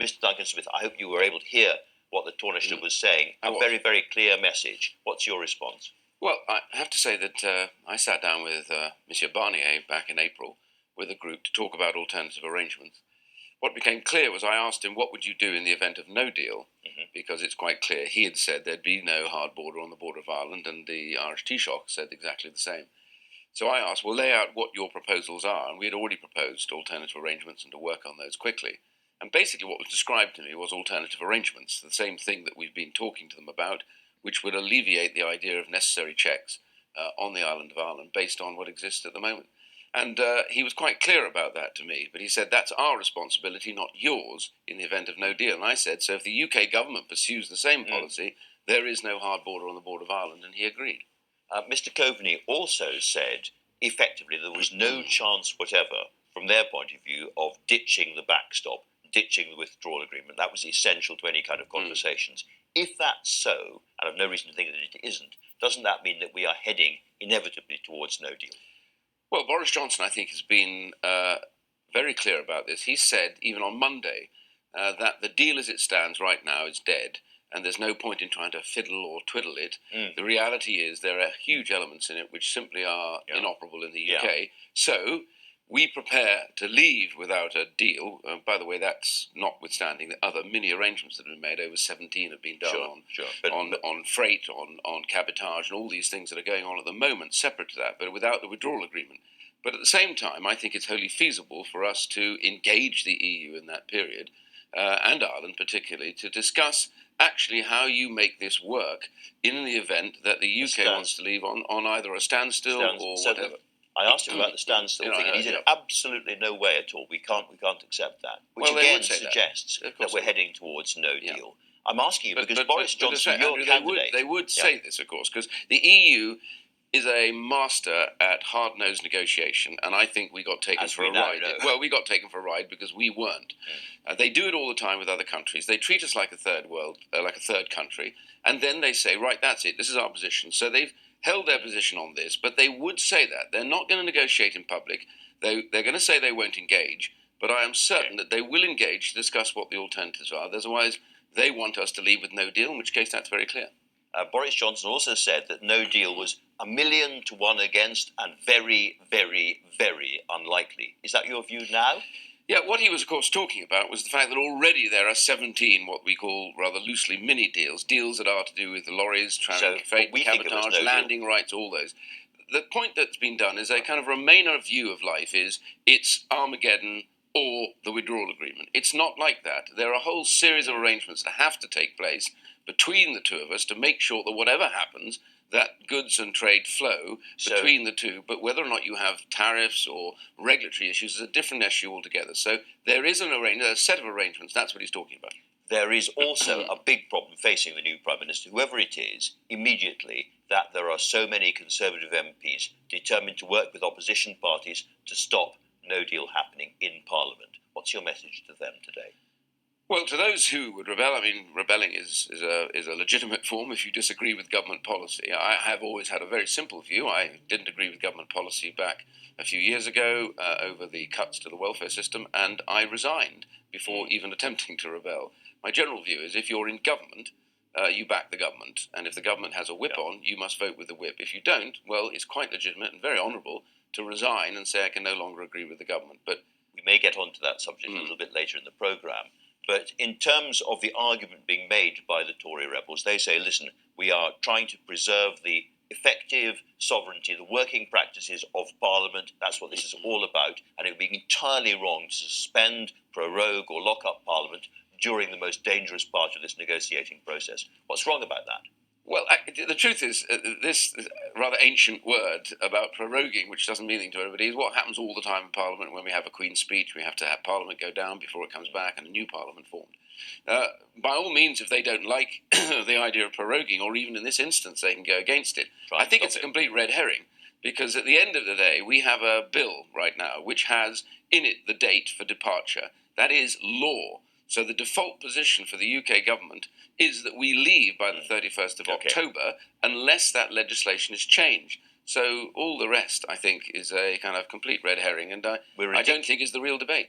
Mr. Duncan Smith, I hope you were able to hear what the Taoiseach was saying. A very, very clear message. What's your response? Well, I have to say that I sat down with Monsieur Barnier back in April with a group to talk about alternative arrangements. What became clear was I asked him, what would you do in the event of no deal? Because it's quite clear he had said there'd be no hard border on the border of Ireland, and the Irish Taoiseach said exactly the same. So I asked, well, lay out what your proposals are, and we had already proposed alternative arrangements and to work on those quickly. And basically what was described to me was alternative arrangements, the same thing that we've been talking to them about, which would alleviate the idea of necessary checks on the island of Ireland based on what exists at the moment. And he was quite clear about that to me, but he said that's our responsibility, not yours, in the event of no deal. And I said, so if the UK government pursues the same policy, there is no hard border on the border of Ireland, and he agreed. Mr. Coveney also said, effectively, there was no chance whatever, from their point of view, of ditching the backstop, ditching the withdrawal agreement. That was essential to any kind of conversations. If that's so, and I've no reason to think that it isn't, doesn't that mean that we are heading inevitably towards no deal? Well, Boris Johnson, I think, has been very clear about this. He said, even on Monday, that the deal as it stands right now is dead, and there's no point in trying to fiddle or twiddle it. The reality is there are huge elements in it which simply are inoperable in the UK. So we prepare to leave without a deal. By the way, that's notwithstanding the other mini arrangements that have been made. Over 17 have been done on freight, on cabotage, and all these things that are going on at the moment, separate to that, but without the withdrawal agreement. But at the same time, I think it's wholly feasible for us to engage the EU in that period, and Ireland particularly, to discuss actually how you make this work in the event that the UK wants to leave on either a standstill or whatever. I asked him about the standstill thing, and he said absolutely no way at all. We can't accept that. Which again suggests that we're heading towards no deal. I'm asking you because Boris Johnson, your candidate, they would say this, of course, because the EU is a master at hard-nosed negotiation, and I think we got taken for a ride. Well, we got taken for a ride because we weren't. They do it all the time with other countries. They treat us like a third world, like a third country, and then they say, right, that's it. This is our position. So they've held their position on this, but they would say that. They're not going to negotiate in public. They're going to say they won't engage, but I am certain that they will engage to discuss what the alternatives are. Otherwise, they want us to leave with no deal, in which case that's very clear. Boris Johnson also said that no deal was 1,000,000 to 1 against and very, very, very unlikely. Is that your view now? Yeah, what he was, of course, talking about was the fact that already there are 17 what we call rather loosely mini deals, deals that are to do with the lorries, freight, cabotage, landing rights, all those. The point that's been done is a kind of Remainer view of life is it's Armageddon or the withdrawal agreement. It's not like that. There are a whole series of arrangements that have to take place between the two of us to make sure that whatever happens, that goods and trade flow between the two, but whether or not you have tariffs or regulatory issues is a different issue altogether. So there is a set of arrangements, that's what he's talking about. There is also a big problem facing the new Prime Minister, whoever it is, immediately, that there are so many Conservative MPs determined to work with opposition parties to stop no deal happening in Parliament. What's your message to them today? Well, to those who would rebel, I mean, rebelling is a legitimate form if you disagree with government policy. I have always had a very simple view. I didn't agree with government policy back a few years ago over the cuts to the welfare system, and I resigned before even attempting to rebel. My general view is if you're in government, you back the government, and if the government has a whip on, you must vote with the whip. If you don't, well, it's quite legitimate and very honourable to resign and say I can no longer agree with the government. But we may get onto that subject a little bit later in the programme. But in terms of the argument being made by the Tory rebels, they say, listen, we are trying to preserve the effective sovereignty, the working practices of Parliament. That's what this is all about. And it would be entirely wrong to suspend, prorogue or lock up Parliament during the most dangerous part of this negotiating process. What's wrong about that? Well, the truth is, this rather ancient word about proroguing, which doesn't mean anything to everybody, is what happens all the time in Parliament when we have a Queen's speech. We have to have Parliament go down before it comes back and a new Parliament formed. By all means, if they don't like the idea of proroguing, or even in this instance, they can go against it. I think it's a complete red herring, because at the end of the day, we have a bill right now which has in it the date for departure. That is law. So the default position for the UK government is that we leave by the 31st of October unless that legislation is changed. So all the rest, I think, is a kind of complete red herring, and I don't think is the real debate.